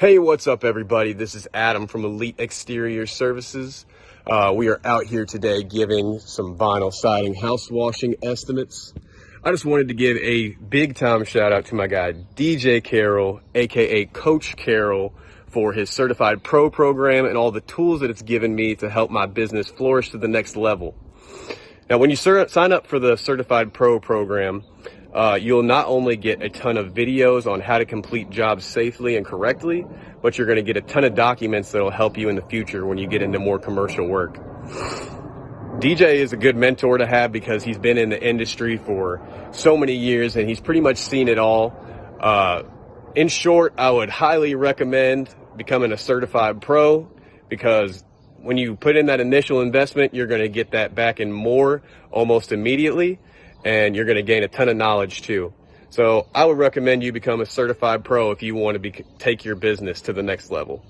Hey, what's up everybody? This is Adam from Elite Exterior Services. We are out here today giving some vinyl siding house washing estimates. I just wanted to give a big time shout out to my guy DJ Carroll, aka Coach Carroll, for his Certified Pro program and all the tools that it's given me to help my business flourish to the next level. Now, when you sign up for the Certified Pro program, you'll not only get a ton of videos on how to complete jobs safely and correctly, but you're going to get a ton of documents that will help you in the future when you get into more commercial work. DJ is a good mentor to have because he's been in the industry for so many years and he's pretty much seen it all. In short, I would highly recommend becoming a certified pro because when you put in that initial investment, you're going to get that back and more almost immediately. And you're going to gain a ton of knowledge too. So I would recommend you become a certified pro if you want to take your business to the next level.